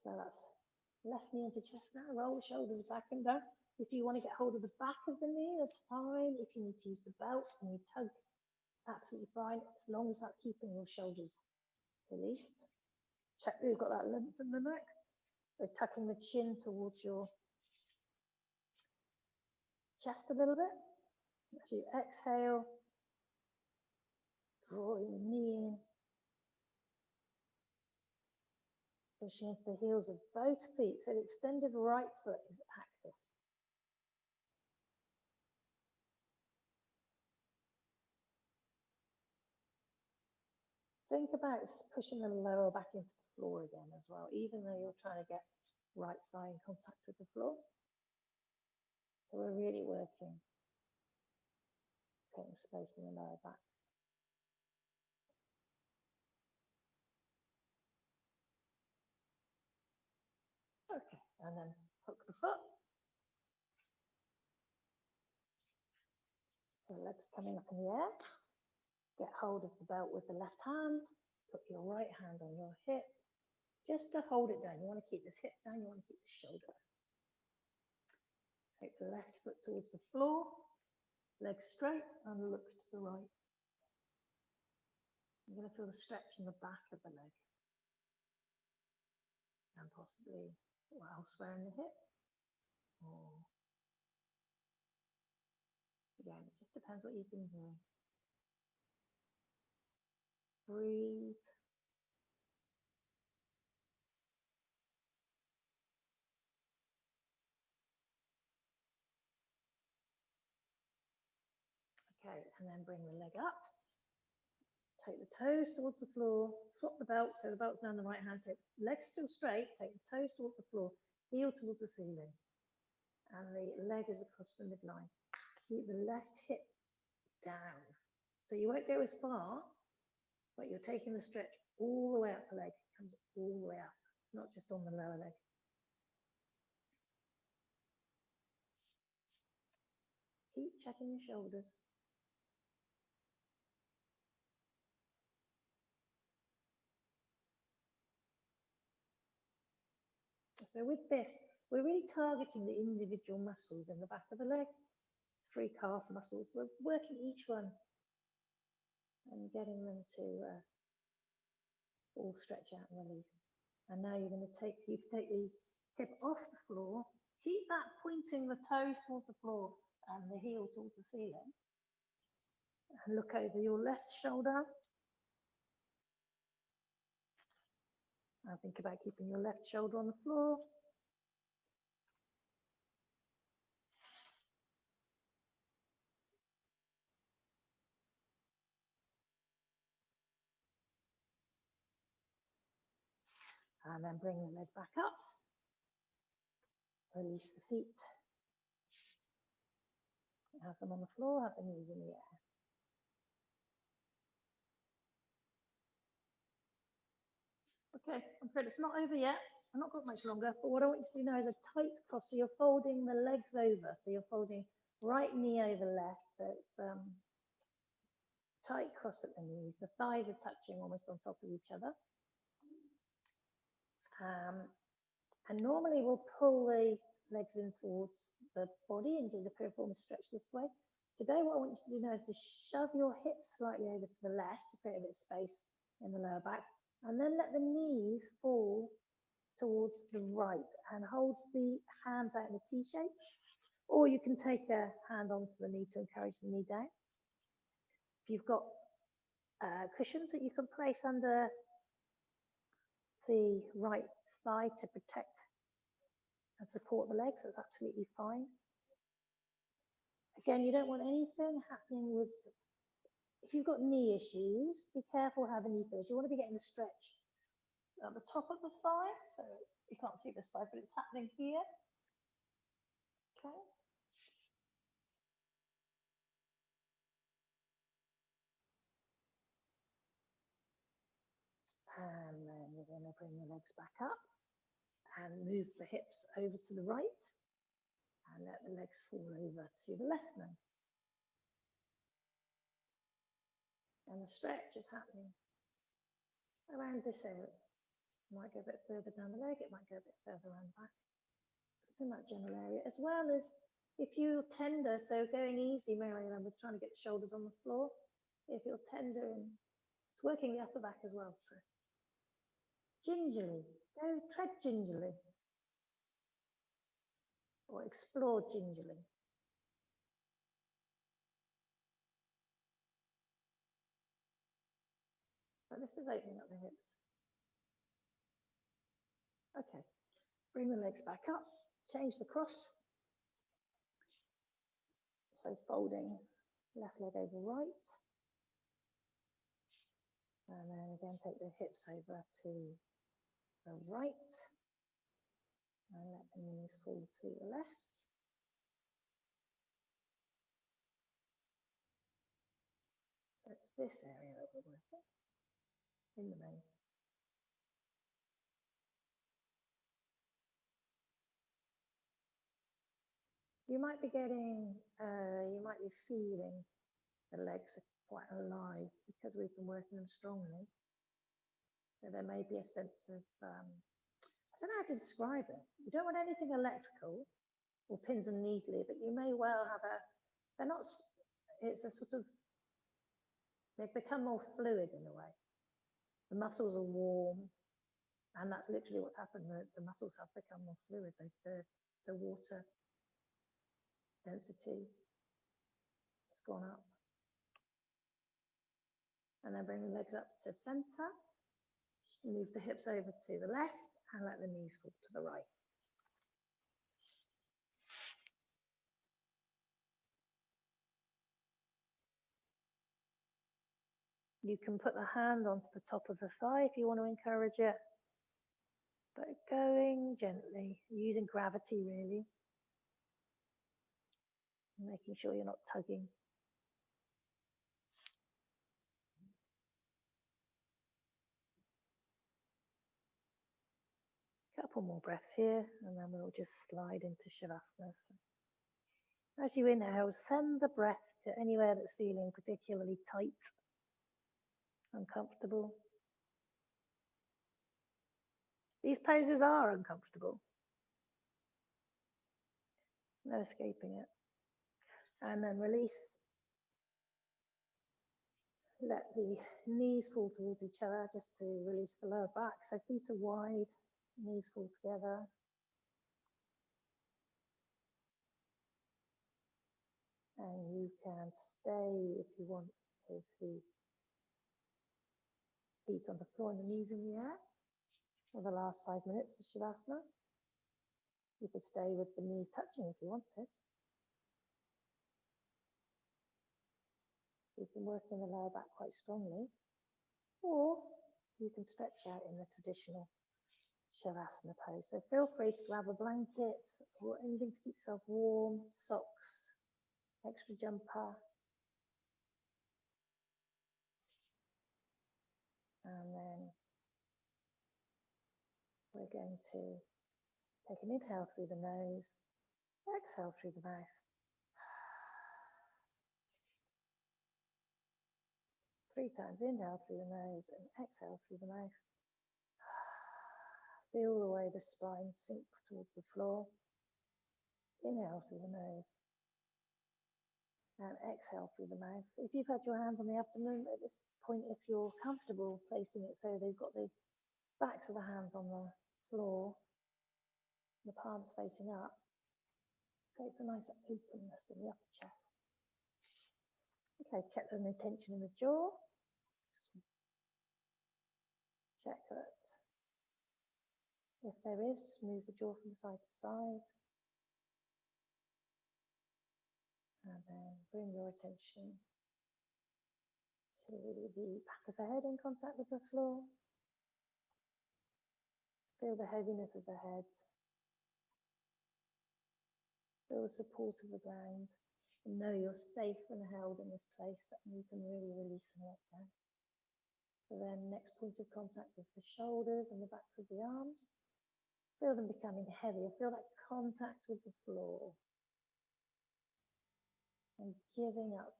S1: So that's left knee into chest now. Roll the shoulders back and down. If you want to get hold of the back of the knee, that's fine. If you need to use the belt and you tug, absolutely fine, as long as that's keeping your shoulders released. Check that you've got that length in the neck. So tucking the chin towards your chest a little bit. As you exhale, drawing the knee in. Pushing into the heels of both feet. So the extended right foot is active. Think about pushing the lower back into the floor again as well, even though you're trying to get right thigh in contact with the floor. So we're really working, creating space in the lower back. Okay, and then hook the foot. The legs coming up in the air. Get hold of the belt with the left hand. Put your right hand on your hip. Just to hold it down. You want to keep this hip down. You want to keep the shoulder down. Take the left foot towards the floor. Legs straight and look to the right. You're going to feel the stretch in the back of the leg. And possibly elsewhere in the hip. Or again, it just depends what you've been doing. Breathe. Okay, and then bring the leg up. Take the toes towards the floor, swap the belt, so the belt's down the right hand, take the legs still straight, take the toes towards the floor, heel towards the ceiling. And the leg is across the midline. Keep the left hip down. So you won't go as far, but you're taking the stretch all the way up the leg. It comes all the way up. It's not just on the lower leg. Keep checking your shoulders. So with this, we're really targeting the individual muscles in the back of the leg, 3 calf muscles. We're working each one and getting them to all stretch out and release. And now you're going to take the hip off the floor. Keep that pointing the toes towards the floor and the heel towards the ceiling. And look over your left shoulder. Now think about keeping your left shoulder on the floor. And then bring the leg back up. Release the feet. Have them on the floor, have the knees in the air. Okay, I'm afraid it's not over yet. I've not got much longer, but what I want you to do now is a tight cross. So you're folding the legs over. So you're folding right knee over left. So it's tight cross at the knees. The thighs are touching almost on top of each other. And normally we'll pull the legs in towards the body and do the piriformis stretch this way. Today what I want you to do now is to shove your hips slightly over to the left to create a bit of space in the lower back, and then let the knees fall towards the right and hold the hands out in a T shape, or you can take a hand onto the knee to encourage the knee down. If you've got cushions that you can place under the right thigh to protect and support the legs, that's absolutely fine. Again, you don't want anything happening with, if you've got knee issues, be careful how the knee feels. You want to be getting the stretch at the top of the thigh, so you can't see this side, but it's happening here. Okay. And then you're going to bring the legs back up and move the hips over to the right and let the legs fall over to the left now. And the stretch is happening around this area. It might go a bit further down the leg, it might go a bit further around the back. It's in that general area, as well as if you're tender, so going easy, Mary-Ellen, with trying to get the shoulders on the floor. If you're tender, and it's working the upper back as well. So gingerly, go tread gingerly, or explore gingerly. But this is opening up the hips. Okay, bring the legs back up, change the cross. So folding left leg over right. And then again, take the hips over to the right. And let the knees fall to the left. So it's this area that we're working in the main. You might be getting, you might be feeling the legs are quite alive because we've been working them strongly. So there may be a sense of, I don't know how to describe it. You don't want anything electrical or pins and needly, but you may well have they're not, it's a sort of, they've become more fluid in a way. The muscles are warm, and that's literally what's happened. The muscles have become more fluid. The water density has gone up. And then bring the legs up to center. Move the hips over to the left and let the knees fall to the right. You can put the hand onto the top of the thigh if you want to encourage it, but going gently, using gravity really, making sure you're not tugging. Couple more breaths here, and then we'll just slide into Shavasana. As you inhale, send the breath to anywhere that's feeling particularly tight, uncomfortable. These poses are uncomfortable. No escaping it. And then release. Let the knees fall towards each other just to release the lower back. So feet are wide, knees fall together. And you can stay if you want with the feet on the floor and the knees in the air for the last 5 minutes for Shavasana. You could stay with the knees touching if you wanted. You can work in the lower back quite strongly, or you can stretch out in the traditional Shavasana pose. So feel free to grab a blanket or anything to keep yourself warm, socks, extra jumper. And then we're going to take an inhale through the nose, exhale through the mouth. 3 times, inhale through the nose and exhale through the mouth. Feel the way the spine sinks towards the floor. Inhale through the nose and exhale through the mouth. If you've had your hands on the abdomen at this point, if you're comfortable placing it so they've got the backs of the hands on the floor, the palms facing up, creates a nice openness in the upper chest. Okay, check there's no tension in the jaw. Check that. If there is, just move the jaw from side to side. And then bring your attention to the back of the head in contact with the floor. Feel the heaviness of the head. Feel the support of the ground. And know you're safe and held in this place and you can really release and let go.
S2: So then next point of contact is the shoulders and the backs of the arms. Feel them becoming heavier. Feel that contact with the floor. And giving up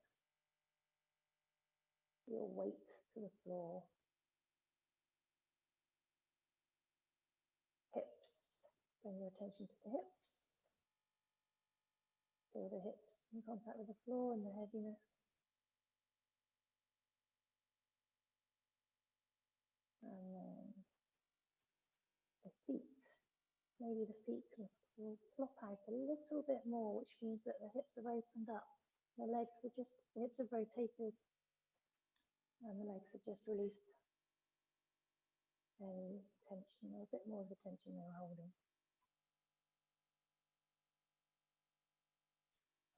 S2: your weight to the floor. Hips. Bring your attention to the hips. Feel the hips in contact with the floor and the heaviness. And then the feet. Maybe the feet will flop out a little bit more, which means that the hips have opened up. The legs are just, the hips have rotated and the legs have just released any tension, or a bit more of the tension they were holding.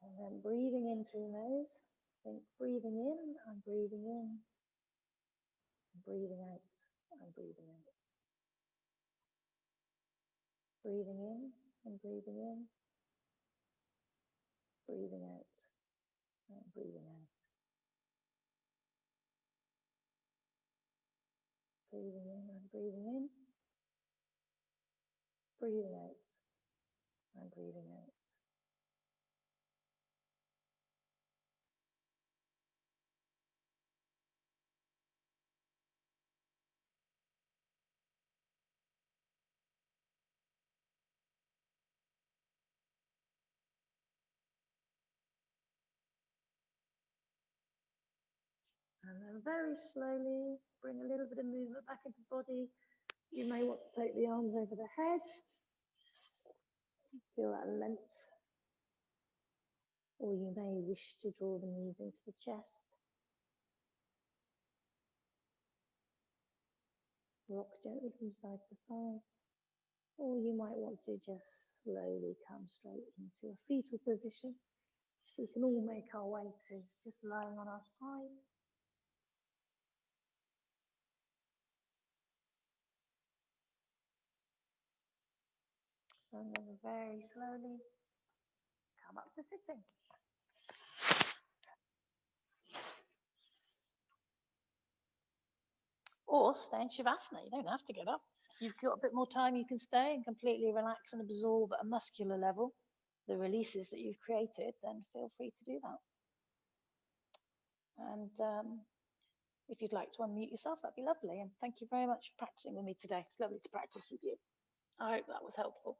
S2: And then breathing in through the nose. Think breathing in, I'm breathing in. And breathing out, I'm breathing out. Breathing in and breathing in. Breathing out and breathing out. Breathing in and breathing in. Breathing out and breathing out. And then very slowly bring a little bit of movement back into the body. You may want to take the arms over the head. Feel that length. Or you may wish to draw the knees into the chest. Rock gently from side to side. Or you might want to just slowly come straight into a fetal position. We can all make our way to just lying on our side. And then very slowly come up to sitting. Or stay in Shavasana. You don't have to get up. If you've got a bit more time, you can stay and completely relax and absorb at a muscular level the releases that you've created, then feel free to do that. And if you'd like to unmute yourself, that'd be lovely. And thank you very much for practicing with me today. It's lovely to practice with you. I hope that was helpful.